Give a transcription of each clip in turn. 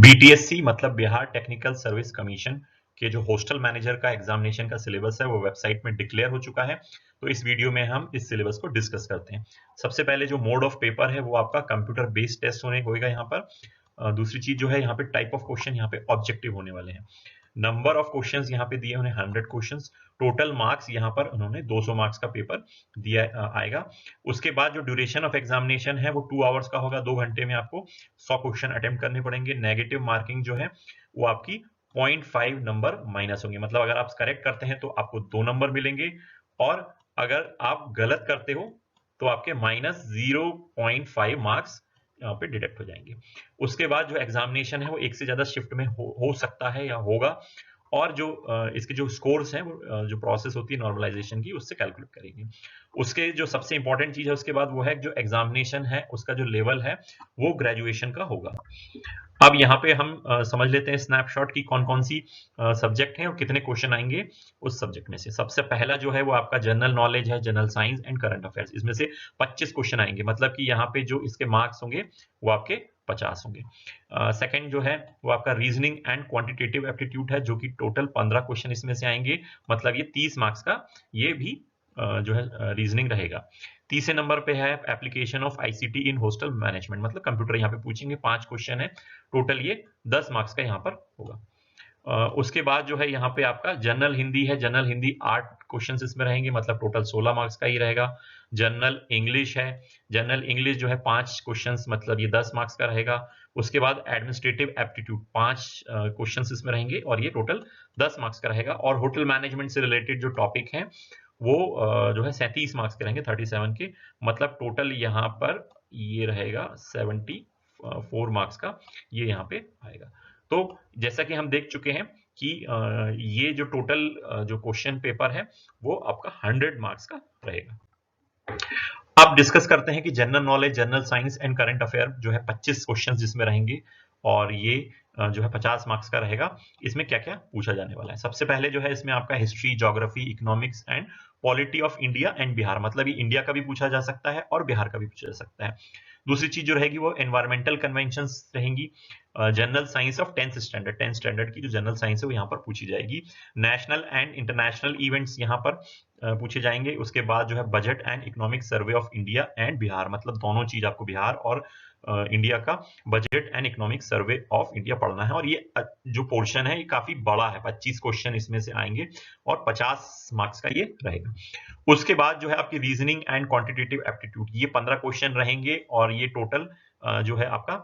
BTSC मतलब Bihar technical service commission के जो हॉस्टल मैनेजर का एग्जामिनेशन का सिलेबस है वो वेबसाइट में डिक्लेयर हो चुका है। तो इस वीडियो में हम इस सिलेबस को डिस्कस करते हैं। सबसे पहले जो मोड ऑफ पेपर है वो आपका कंप्यूटर बेस्ड टेस्ट होगा यहाँ पर। दूसरी चीज जो है यहाँ पे टाइप ऑफ क्वेश्चन यहाँ पे ऑब्जेक्टिव होने वाले हैं। नंबर ऑफ क्वेश्चंस यहाँ पे दिए उन्हें 100 क्वेश्चंस। टोटल मार्क्स यहाँ पर उन्होंने 200 मार्क्स का पेपर दिया आएगा। उसके बाद जो ड्यूरेशन ऑफ एग्जामिनेशन है वो 2 आवर्स का होगा। 2 घंटे में आपको 100 क्वेश्चन अटेम्प्ट करने पड़ेंगे। नेगेटिव मार्किंग जो है वो आपकी 0.5 नंबर माइनस होंगे। मतलब अगर आप करेक्ट करते हैं तो आपको 2 नंबर मिलेंगे और अगर आप गलत करते हो तो आपके -0.5 मार्क्स यहाँ पे डिडक्ट हो जाएंगे। उसके बाद जो एग्जामिनेशन है वो एक से ज्यादा शिफ्ट में हो सकता है या होगा। और जो इसके जो स्कोर्स हैं वो जो प्रोसेस होती है नॉर्मलाइजेशन की उससे कैलकुलेट करेंगे। उसके जो सबसे इंपॉर्टेंट चीज है उसके बाद वो है जो एग्जामिनेशन है उसका जो लेवल है वो ग्रेजुएशन का होगा। अब यहाँ पे हम समझ लेते हैं स्नैपशॉट की कौन कौन सी सब्जेक्ट हैं और कितने क्वेश्चन आएंगे उस सब्जेक्ट में से। सबसे पहला जो है वो आपका जनरल नॉलेज है, general science and current affairs. इसमें से 25 क्वेश्चन आएंगे, मतलब कि यहाँ पे जो इसके मार्क्स होंगे वो आपके 50 होंगे। सेकंड जो है वो आपका रीजनिंग एंड क्वांटिटेटिव एप्टीट्यूड है, जो कि टोटल 15 क्वेश्चन इसमें से आएंगे, मतलब ये 30 मार्क्स का ये भी जो है रीजनिंग रहेगा। तीसरे नंबर पे है application of ICT in hostel management, मतलब कंप्यूटर यहाँ पे पूछेंगे। 5 क्वेश्चन है टोटल, ये 10 मार्क्स का यहाँ पर होगा। उसके बाद जो है यहाँ पे आपका जनरल हिंदी है। जनरल हिंदी 8 क्वेश्चंस इसमें रहेंगे, मतलब टोटल 16 मार्क्स का ही रहेगा। जनरल इंग्लिश है। जनरल इंग्लिश जो है 5 क्वेश्चंस, मतलब ये 10 मार्क्स का रहेगा। उसके बाद एडमिनिस्ट्रेटिव एप्टीट्यूड 5 क्वेश्चंस इसमें रहेंगे और ये टोटल 10 मार्क्स का रहेगा। और होटल मैनेजमेंट से रिलेटेड जो टॉपिक हैं वो जो है 37 मार्क्स के रहेंगे, 37 के, मतलब टोटल यहाँ पर ये रहेगा 74 मार्क्स का ये यहाँ पे आएगा। तो जैसा कि हम देख चुके हैं कि ये जो टोटल जो क्वेश्चन पेपर है वो आपका 100 मार्क्स का रहेगा। अब डिस्कस करते हैं कि general knowledge, general science and current affair जो है 25 क्वेश्चंस जिसमें रहेंगे और ये जो है 50 मार्क्स का रहेगा। इसमें क्या क्या पूछा जाने वाला है? सबसे पहले जो है इसमें आपका history, geography, economics and polity of India and Bihar, मतलब ये इंडिया का भी पूछा जा सकता है और बिहार का भी पूछा जा सकता है। दूसरी चीज जो रहेगी वो एनवायरमेंटल कन्वेंशंस रहेंगी। General science of 10th standard, 10th standard की जो जनरल साइंस है वो यहाँ पर पूछी जाएगी। नेशनल एंड इंटरनेशनल इवेंट्स यहाँ पर पूछे जाएंगे। उसके बाद जो है budget and economic survey of India and Bihar, मतलब दोनों चीज आपको बिहार और इंडिया का budget and economic survey of India पढ़ना है। और ये जो पोर्शन है ये काफी बड़ा है, 25 क्वेश्चन इसमें से आएंगे और 50 मार्क्स का ये रहेगा। उसके बाद जो है आपकी रीजनिंग एंड क्वांटिटेटिव एप्टीट्यूड, ये 15 क्वेश्चन रहेंगे और ये टोटल जो है आपका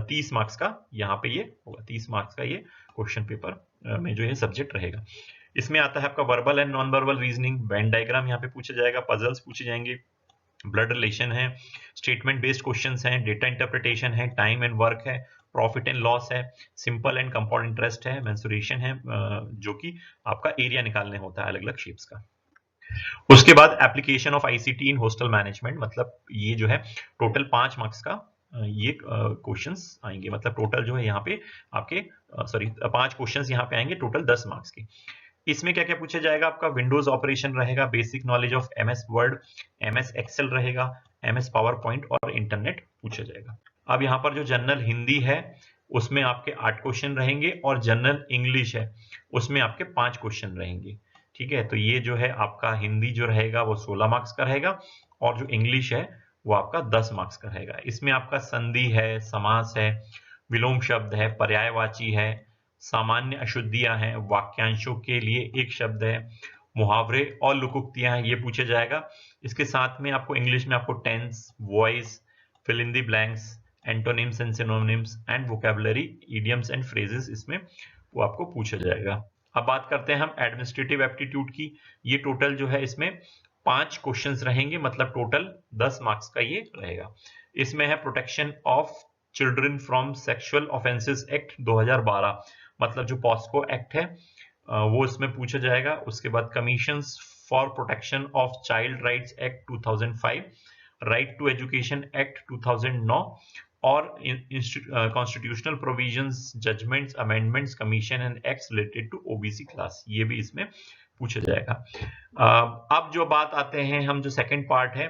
30 मार्क्स का यहाँ पे ये होगा। 30 मार्क्स का ये क्वेश्चन पेपर में जो ये सब्जेक्ट रहेगा। इसमें आता है आपका verbal and non verbal reasoning, Venn diagram यहाँ पे पूछा जाएगा, पजल्स पूछे जाएंगे, ब्लड रिलेशन है, स्टेटमेंट बेस्ड क्वेश्चंस हैं, डेटा इंटरप्रिटेशन है, टाइम एंड वर्क है, प्रॉफिट एंड लॉस है, सिंपल एंड कंपाउंड इंटरेस्ट है, मेंसुरेशन है, जो कि आपका एरिया निकालने होता है अलग अलग शेप्स का। उसके बाद application of ICT in hostel management, मतलब ये जो है टोटल 5 मार्क्स का ये क्वेश्चंस आएंगे, मतलब टोटल जो है यहाँ पे आपके 5 क्वेश्चंस यहाँ पे आएंगे, टोटल 10 मार्क्स के। इसमें क्या क्या पूछा जाएगा? आपका विंडोज ऑपरेशन रहेगा, basic knowledge of MS Word, MS Excel रहेगा, एमएस पावर पॉइंट और इंटरनेट पूछा जाएगा। अब यहाँ पर जो जनरल हिंदी है उसमें आपके 8 क्वेश्चन रहेंगे और जनरल इंग्लिश है उसमें आपके 5 क्वेश्चन रहेंगे। ठीक है, तो ये जो है आपका हिंदी जो रहेगा वो 16 मार्क्स का रहेगा और जो इंग्लिश है वो आपका 10 मार्क्स का रहेगा। इसमें आपका संधि है, समास है, विलोम शब्द है, पर्यायवाची है, सामान्य अशुद्धियां हैं, वाक्यांशों के लिए एक शब्द है, मुहावरे और लुकुक्तियां हैं, ये पूछा जाएगा। इसके साथ में आपको इंग्लिश में आपको tense, voice, fill in the blanks, antonyms and synonyms and vocabulary, idioms and phrases इसमें वो आपको पूछा जाएगा। अब बात करते हैं हम एडमिनिस्ट्रेटिव एप्टीट्यूड की। ये टोटल जो है इसमें 5 क्वेश्चंस रहेंगे, मतलब टोटल 10 मार्क्स का ये रहेगा। इसमें है protection of children from sexual offences act 2012, मतलब जो पॉस्को एक्ट है वो इसमें पूछा जाएगा। उसके बाद commissions for protection of child rights act 2005, right to education act 2009 और constitutional provisions, judgments, amendments, commission and acts related to OBC class, ये भी इसमें पूछा जाएगा। अब जो बात आते हैं हम जो सेकंड पार्ट है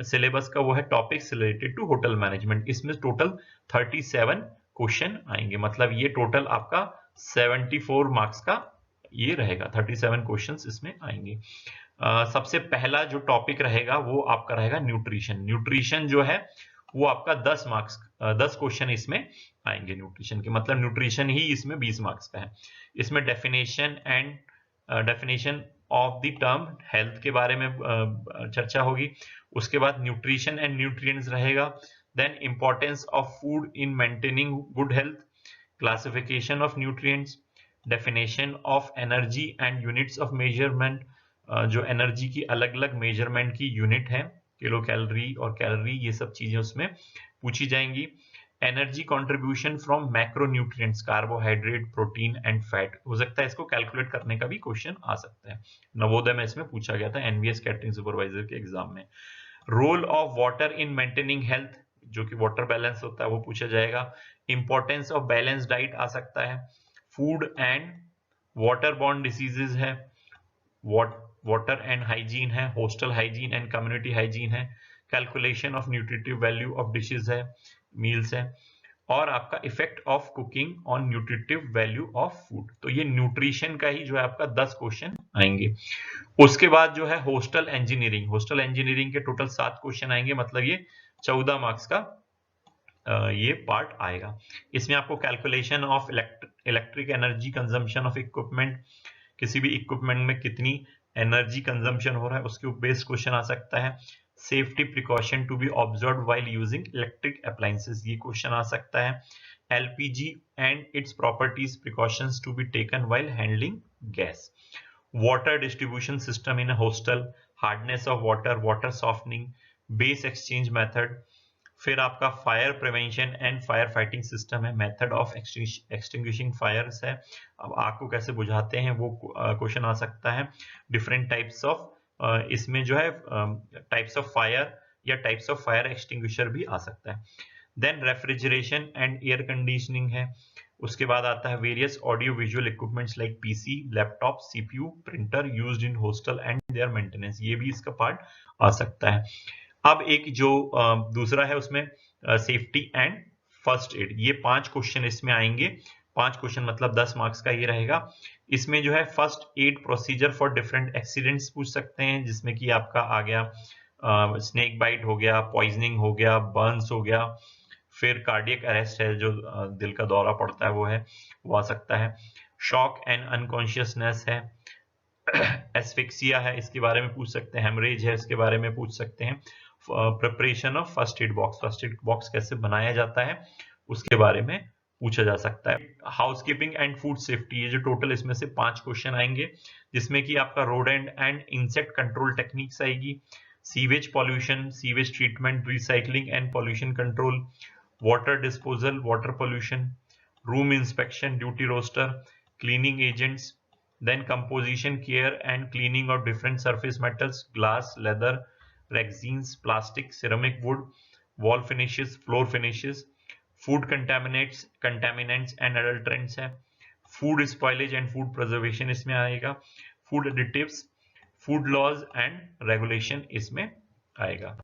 सिलेबस का वो है topics related to hotel management. इसमें टोटल 37 क्वेश्चन आएंगे। मतलब ये टोटल आपका 74 मार्क्स का ये रहेगा, 37 क्वेश्चंस इसमें आएंगे। सबसे पहला जो टॉपिक रहेगा वो आपका रहेगा न्यूट्रिशन। न्यूट्रिशन जो है वो आपका 10 मार्क्स 10 क्वेश्चन इसमें आएंगे न्यूट्रिशन के, मतलब न्यूट्रिशन ही इसमें 20 मार्क्स का है। इसमें definition of the term health के बारे में चर्चा होगी। उसके बाद न्यूट्रिशन एंड न्यूट्रिएंट्स रहेगा। Then importance of food in maintaining good health, classification of nutrients, definition of energy and units of measurement, जो एनर्जी की अलग अलग मेजरमेंट की यूनिट है, किलो कैलोरी और कैलोरी, ये सब चीजें उसमें पूछी जाएंगी। Energy contribution from macro nutrients, carbohydrate, protein and fat, हो सकता है इसको कैलकुलेट करने का भी क्वेश्चन आ सकता है। नवोदय में इसमें पूछा गया था एनवीएस कैटरिंग सुपरवाइजर के एग्जाम में। Role of water in maintaining health, जो कि वाटर बैलेंस होता है वो पूछा जाएगा। इंपॉर्टेंस ऑफ बैलेंस डाइट आ सकता है। Food and water borne diseases है, वाटर एंड हाइजीन है, hostel hygiene and community hygiene है, calculation of nutritive value of dishes है, मील्स है, और आपका effect of cooking on nutritive value of food. तो ये न्यूट्रिशन का ही जो है आपका 10 क्वेश्चन आएंगे। उसके बाद जो है होस्टल इंजीनियरिंग, होस्टल इंजीनियरिंग के टोटल 7 क्वेश्चन आएंगे, मतलब ये 14 मार्क्स का ये पार्ट आएगा। इसमें आपको calculation of electric energy consumption of equipment, किसी भी इक्विपमेंट में कितनी एनर्जी कंजम्पशन हो रहा है उसके बेस्ड क्वेश्चन आ सकता है। Safety precaution to be observe while using electric appliances, ये क्वेश्चन आ सकता है। LPG and its properties, precautions to be taken while handling gas. Water distribution system in a hostel, hardness of water, water softening, base exchange method. फिर आपका fire prevention and fire fighting system है, method of extinguishing fires है, अब आग को कैसे बुझाते हैं वो क्वेश्चन आ सकता है। डिफरेंट टाइप्स ऑफ, इसमें जो है टाइप्स ऑफ फायर या टाइप्स ऑफ फायर एक्सटिंग्विशर भी आ सकता है। Then refrigeration and air conditioning है। उसके बाद आता है various audio visual equipments like PC, laptop, CPU, printer used in hostel and their maintenance, ये भी इसका पार्ट आ सकता है। अब एक जो दूसरा है उसमें सेफ्टी एंड फर्स्ट एड, ये 5 क्वेश्चन इसमें आएंगे। 5 क्वेश्चन मतलब 10 मार्क्स का ये रहेगा। इसमें जो है first aid procedure for different accidents पूछ सकते हैं, जिसमें कि आपका आ गया स्नेक बाइट हो गया, पॉइजनिंग हो गया, बर्न्स हो गया, फिर कार्डियक अरेस्ट है, जो दिल का दौरा पड़ता है वो आ सकता है। शॉक एंड अनकॉन्शियसनेस है, एस्फिक्सिया है, इसके बारे में पूछ सकते हैं। हेमरेज है, इसके बारे में पूछ सकते हैं। Preparation of first aid box, first aid box कैसे बनाया जाता है उसके बारे में पूछा जा सकता है। हाउसकीपिंग एंड फूड सेफ्टी, ये जो टोटल इसमें से 5 क्वेश्चन आएंगे, जिसमें कि आपका rodent and insect control techniques आएगी, sewage pollution, sewage treatment, recycling and pollution control, water disposal, water pollution, room inspection, duty roster, cleaning agents, then composition, care and cleaning of different surface metals, glass, leather, resins, plastic, ceramic, wood, wall finishes, floor finishes, food contaminants and adulterants है, food spoilage and food preservation इसमें आएगा, food additives, food laws and regulation इसमें आएगा।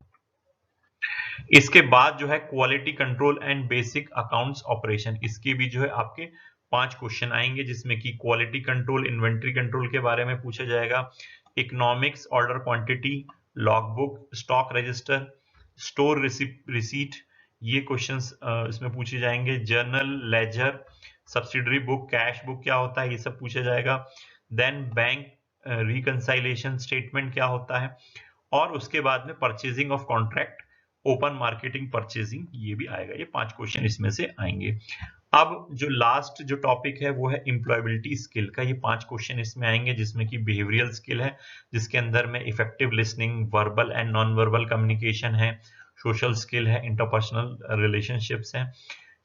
इसके बाद जो है quality control and basic accounts operation, इसके भी जो है आपके 5 क्वेश्चन आएंगे, जिसमें कि क्वालिटी कंट्रोल, इन्वेंट्री कंट्रोल के बारे में पूछा जाएगा। Economics, order quantity, logbook, stock register, store receipt, ये क्वेश्चंस इसमें पूछे जाएंगे। Journal, ledger, subsidiary book, cash book क्या होता है, ये सब पूछा जाएगा। देन बैंक रिकंसाइलेशन स्टेटमेंट क्या होता है, और उसके बाद में purchasing of contract, open marketing purchasing, ये भी आएगा। ये 5 क्वेश्चन इसमें से आएंगे। अब जो लास्ट जो टॉपिक है वो है एम्प्लॉयबिलिटी स्किल का, ये 5 क्वेश्चन इसमें आएंगे, जिसमें कि बिहेवियरल स्किल है, जिसके अंदर में effective listening, verbal and non verbal communication है, सोशल स्किल है, इंटरपर्सनल रिलेशनशिप्स हैं,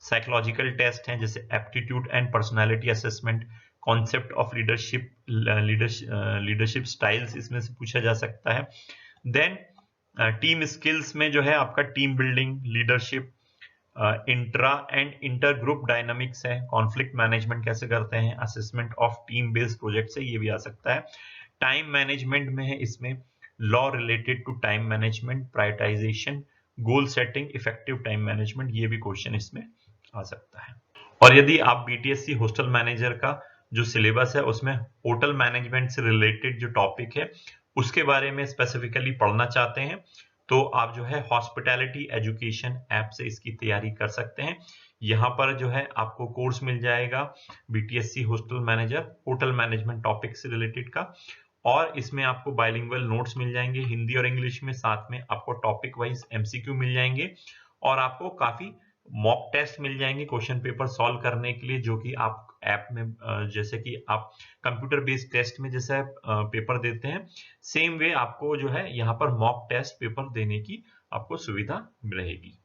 साइकोलॉजिकल टेस्ट हैं जैसे aptitude and personality assessment, concept of leadership styles इसमें से पूछा जा सकता है। देन टीम स्किल्स में जो है आपका team building, leadership, intra and inter group dynamics है, कॉन्फ्लिक्ट मैनेजमेंट कैसे करते हैं, assessment of team based project है, ये भी आ सकता है। टाइम मैनेजमेंट में है इसमें law related to time management, prioritization, goal setting, effective time management, ये भी क्वेश्चन इसमें आ सकता है। और यदि आप बीटीएससी हॉस्टल मैनेजर का जो सिलेबस है उसमें होटल मैनेजमेंट से रिलेटेड जो टॉपिक है उसके बारे में स्पेसिफिकली पढ़ना चाहते हैं, तो आप जो है हॉस्पिटैलिटी एजुकेशन ऐप से इसकी तैयारी कर सकते हैं। यहाँ पर जो है आपको कोर्स मिल जाएगा BTSC hostel manager hotel management topic से रिलेटेड का, और इसमें आपको बाइलिंगुअल नोट्स मिल जाएंगे हिंदी और इंग्लिश में, साथ में आपको टॉपिक वाइज एमसीक्यू मिल जाएंगे, और आपको काफी मॉक टेस्ट मिल जाएंगे क्वेश्चन पेपर सॉल्व करने के लिए, जो कि आप ऐप में जैसे कि आप कंप्यूटर बेस्ड टेस्ट में जैसे पेपर देते हैं, सेम वे आपको जो है यहाँ पर मॉक टेस्ट पेपर देने की आपको सुविधा रहेगी।